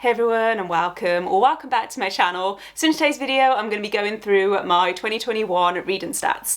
Hey everyone and welcome back to my channel. So in today's video I'm going to be going through my 2021 reading stats.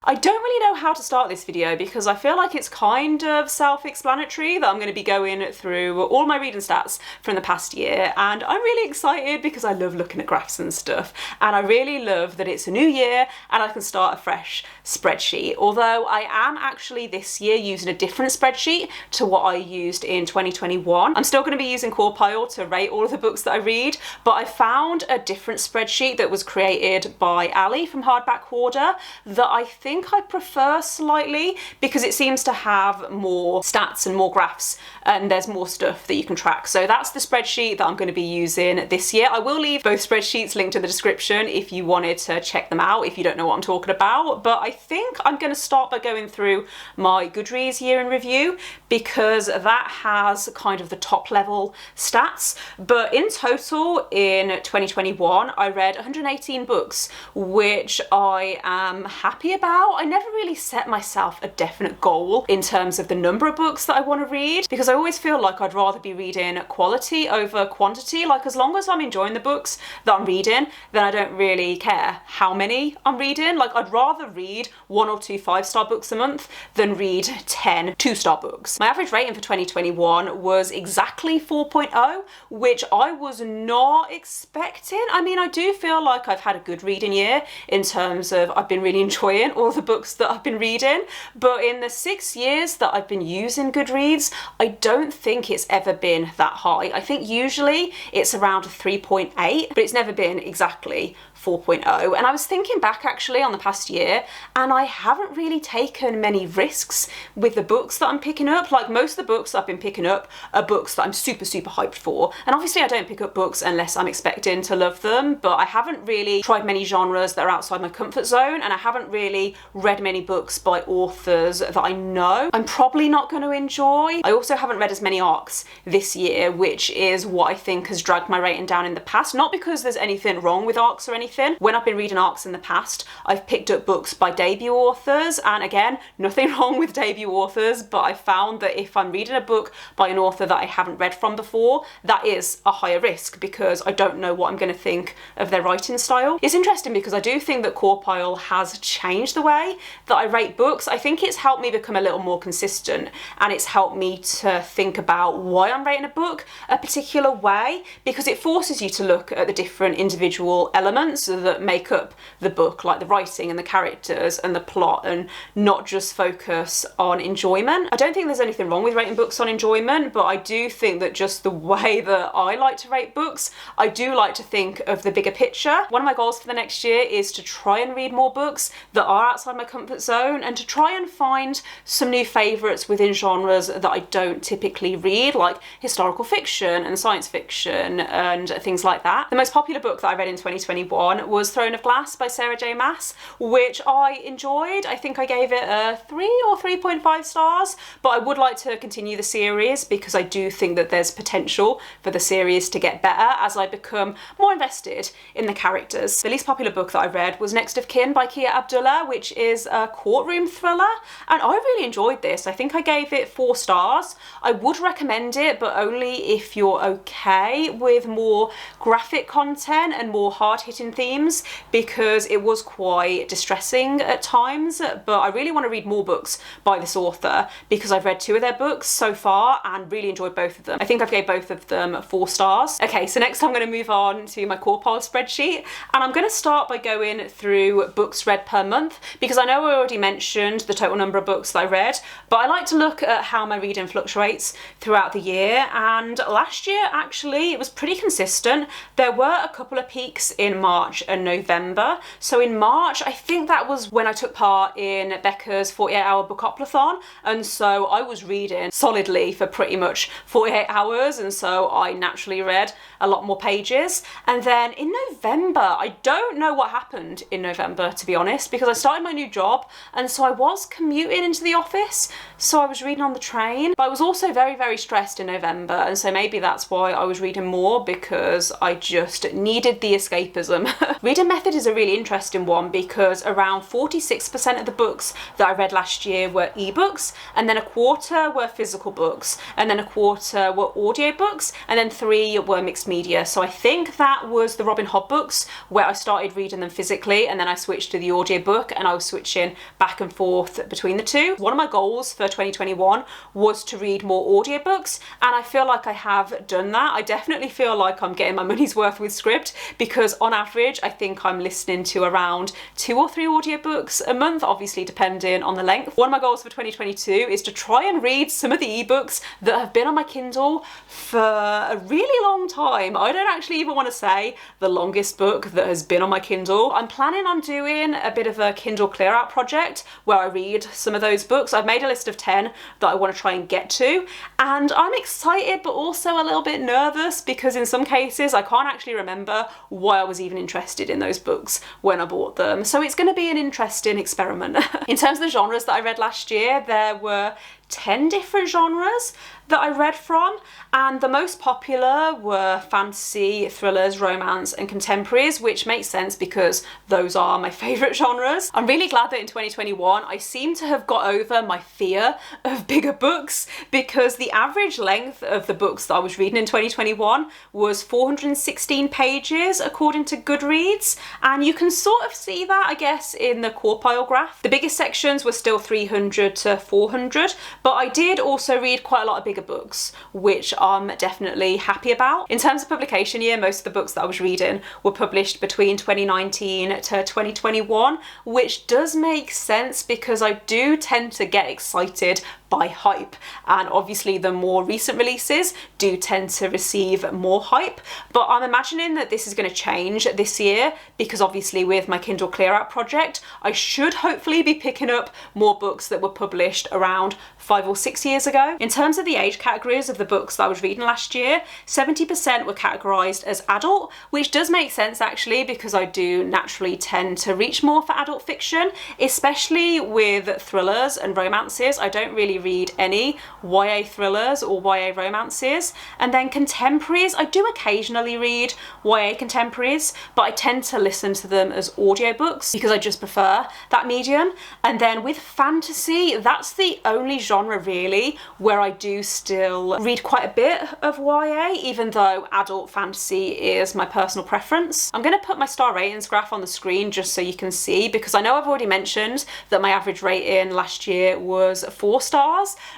I don't really know how to start this video because I feel like it's kind of self-explanatory that I'm going to be going through all my reading stats from the past year, and I'm really excited because I love looking at graphs and stuff, and I really love that it's a new year and I can start a fresh spreadsheet, although I am actually this year using a different spreadsheet to what I used in 2021. I'm still going to be using Corpile to rate all of the books that I read, but I found a different spreadsheet that was created by Ali from Hardback Hoarder that I think I prefer slightly because it seems to have more stats and more graphs and there's more stuff that you can track. So that's the spreadsheet that I'm going to be using this year. I will leave both spreadsheets linked in the description if you wanted to check them out if you don't know what I'm talking about, but I think I'm going to start by going through my Goodreads year in review because that has kind of the top level stats. But in total in 2021 I read 118 books, which I am happy about. I never really set myself a definite goal in terms of the number of books that I want to read because I always feel like I'd rather be reading quality over quantity. Like, as long as I'm enjoying the books that I'm reading, then I don't really care how many I'm reading. Like, I'd rather read 1 or 2 5-star books a month than read 10 2-star books. My average rating for 2021 was exactly 4.0, which I was not expecting. I mean, I do feel like I've had a good reading year in terms of I've been really enjoying all the books that I've been reading, but in the 6 years that I've been using Goodreads, I don't think it's ever been that high. I think usually it's around 3.8, but it's never been exactly 4.0. And I was thinking back actually on the past year, and I haven't really taken many risks with the books that I'm picking up. Like, most of the books that I've been picking up are books that I'm super hyped for, and obviously I don't pick up books unless I'm expecting to love them, but I haven't really tried many genres that are outside my comfort zone, and I haven't really read many books by authors that I know I'm probably not going to enjoy. I also haven't read as many arcs this year, which is what I think has dragged my rating down in the past. Not because there's anything wrong with arcs or anything. When I've been reading arcs in the past, I've picked up books by debut authors, and again, nothing wrong with debut authors, but I found that if I'm reading a book by an author that I haven't read from before, that is a higher risk because I don't know what I'm going to think of their writing style. It's interesting because I do think that Corpile has changed the way that I rate books. I think it's helped me become a little more consistent, and it's helped me to think about why I'm rating a book a particular way, because it forces you to look at the different individual elements that make up the book, like the writing and the characters and the plot, and not just focus on enjoyment. I don't think there's anything wrong with rating books on enjoyment, but I do think that just the way that I like to rate books, I do like to think of the bigger picture. One of my goals for the next year is to try and read more books that are outside my comfort zone, and to try and find some new favourites within genres that I don't typically read, like historical fiction and science fiction and things like that. The most popular book that I read in 2021 was Throne of Glass by Sarah J Maas, which I enjoyed. I think I gave it a 3 or 3.5 stars, but I would like to continue the series because I do think that there's potential for the series to get better as I become more invested in the characters. The least popular book that I read was Next of Kin by Kia Abdullah, which is a courtroom thriller, and I really enjoyed this. I think I gave it 4 stars. I would recommend it, but only if you're okay with more graphic content and more hard-hitting themes, because it was quite distressing at times. But I really want to read more books by this author because I've read 2 of their books so far and really enjoyed both of them. I think I've gave both of them 4 stars. Okay, so next I'm going to move on to my Corpile spreadsheet, and I'm going to start by going through books read per month because I know I already mentioned the total number of books that I read, but I like to look at how my reading fluctuates throughout the year, and last year actually it was pretty consistent. There were a couple of peaks in March and November. So in March, I think that was when I took part in Becca's 48-hour bookoplathon, and so I was reading solidly for pretty much 48 hours, and so I naturally read a lot more pages. And then in November, I don't know what happened in November, to be honest, because I started started my new job, and so I was commuting into the office, so I was reading on the train. But I was also very, very stressed in November, and so maybe that's why I was reading more, because I just needed the escapism. Reading method is a really interesting one because around 46% of the books that I read last year were ebooks, and then a quarter were physical books, and then a quarter were audiobooks, and then 3 were mixed media. So I think that was the Robin Hood books where I started reading them physically, and then I switched to the audiobook, and I was switching back and forth between the two. One of my goals for 2021 was to read more audiobooks, and I feel like I have done that. I definitely feel like I'm getting my money's worth with Scribd, because on average I think I'm listening to around 2 or 3 audiobooks a month, obviously depending on the length. One of my goals for 2022 is to try and read some of the ebooks that have been on my Kindle for a really long time. I don't actually even want to say the longest book that has been on my Kindle. I'm planning on doing a bit of a Kindle clear out project where I read some of those books. I've made a list of 10 that I want to try and get to, and I'm excited but also a little bit nervous because in some cases I can't actually remember why I was even interested in those books when I bought them. So it's going to be an interesting experiment. In terms of the genres that I read last year, there were 10 different genres that I read from, and the most popular were fantasy, thrillers, romance and contemporaries, which makes sense because those are my favourite genres. I'm really glad that in 2021 I seem to have got over my fear of bigger books, because the average length of the books that I was reading in 2021 was 416 pages according to Goodreads, and you can sort of see that, I guess, in the quartile graph. The biggest sections were still 300 to 400, but I did also read quite a lot of bigger books, which I'm definitely happy about. In terms of publication year, most of the books that I was reading were published between 2019 to 2021, which does make sense because I do tend to get excited by hype, and obviously the more recent releases do tend to receive more hype. But I'm imagining that this is going to change this year because obviously with my Kindle clear out project I should hopefully be picking up more books that were published around 5 or 6 years ago. In terms of the age categories of the books that I was reading last year, 70% were categorised as adult, which does make sense actually because I do naturally tend to reach more for adult fiction, especially with thrillers and romances. I don't really read any YA thrillers or YA romances. And then contemporaries, I do occasionally read YA contemporaries, but I tend to listen to them as audiobooks because I just prefer that medium. And then with fantasy, that's the only genre really where I do still read quite a bit of YA, even though adult fantasy is my personal preference. I'm going to put my star ratings graph on the screen just so you can see, because I know I've already mentioned that my average rating last year was 4 stars,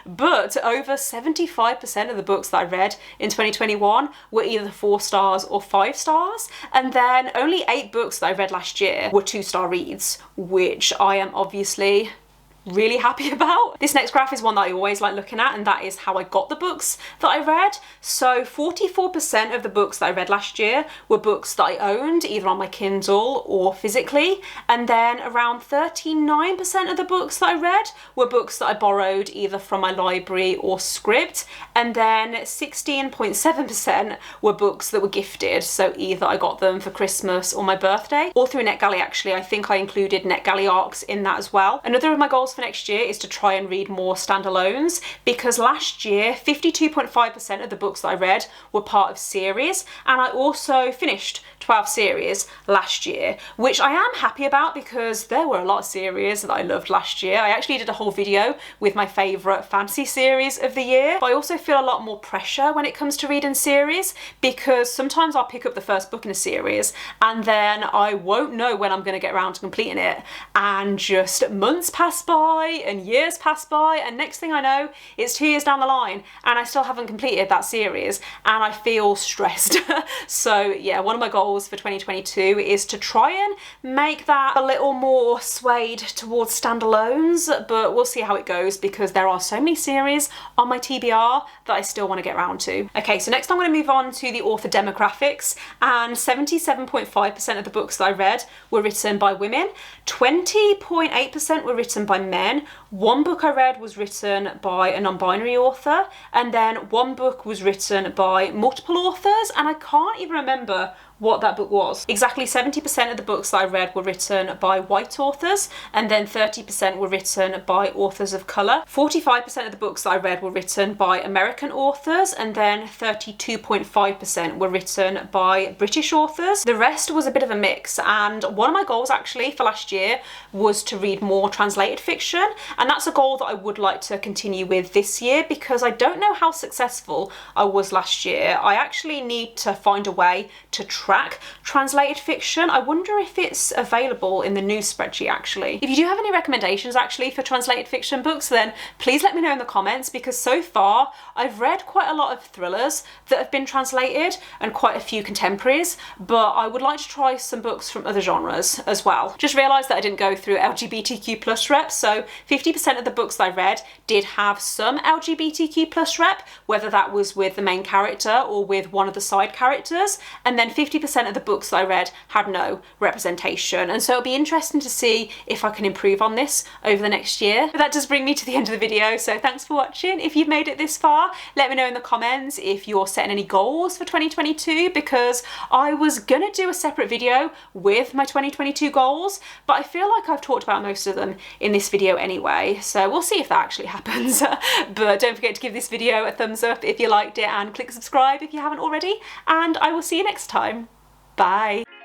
but over 75% of the books that I read in 2021 were either 4 stars or 5 stars, and then only 8 books that I read last year were 2-star reads, which I am obviously really happy about. This next graph is one that I always like looking at, and that is how I got the books that I read. So 44% of the books that I read last year were books that I owned either on my Kindle or physically, and then around 39% of the books that I read were books that I borrowed either from my library or Scribd, and then 16.7% were books that were gifted, so either I got them for Christmas or my birthday, or through NetGalley actually. I think I included NetGalley ARCs in that as well. Another of my goals for next year is to try and read more standalones, because last year 52.5% of the books that I read were part of series, and I also finished 12 series last year, which I am happy about because there were a lot of series that I loved last year. I actually did a whole video with my favourite fantasy series of the year, but I also feel a lot more pressure when it comes to reading series, because sometimes I'll pick up the first book in a series and then I won't know when I'm going to get around to completing it, and just months pass by and years pass by, and next thing I know it's 2 years down the line and I still haven't completed that series, and I feel stressed. So yeah, one of my goals for 2022 is to try and make that a little more swayed towards standalones, but we'll see how it goes because there are so many series on my TBR that I still want to get around to. Okay, so next I'm going to move on to the author demographics, and 77.5% of the books that I read were written by women, 20.8% were written by men, men. One book I read was written by a non-binary author, and then one book was written by multiple authors, and I can't even remember what that book was. Exactly 70% of the books that I read were written by white authors, and then 30% were written by authors of colour. 45% of the books that I read were written by American authors, and then 32.5% were written by British authors. The rest was a bit of a mix, and one of my goals actually for last year was to read more translated fiction, and that's a goal that I would like to continue with this year because I don't know how successful I was last year. I actually need to find a way to track translated fiction. I wonder if it's available in the news spreadsheet actually. If you do have any recommendations actually for translated fiction books, then please let me know in the comments, because so far I've read quite a lot of thrillers that have been translated and quite a few contemporaries, but I would like to try some books from other genres as well. Just realised that I didn't go through LGBTQ+ rep, so 50% of the books that I read did have some LGBTQ+ rep, whether that was with the main character or with one of the side characters, and then 50% of the books that I read had no representation, and so it'll be interesting to see if I can improve on this over the next year. But that does bring me to the end of the video, so thanks for watching. If you've made it this far, let me know in the comments if you're setting any goals for 2022, because I was gonna do a separate video with my 2022 goals, but I feel like I've talked about most of them in this video anyway, so we'll see if that actually happens. But don't forget to give this video a thumbs up if you liked it, and click subscribe if you haven't already, and I will see you next time. Bye.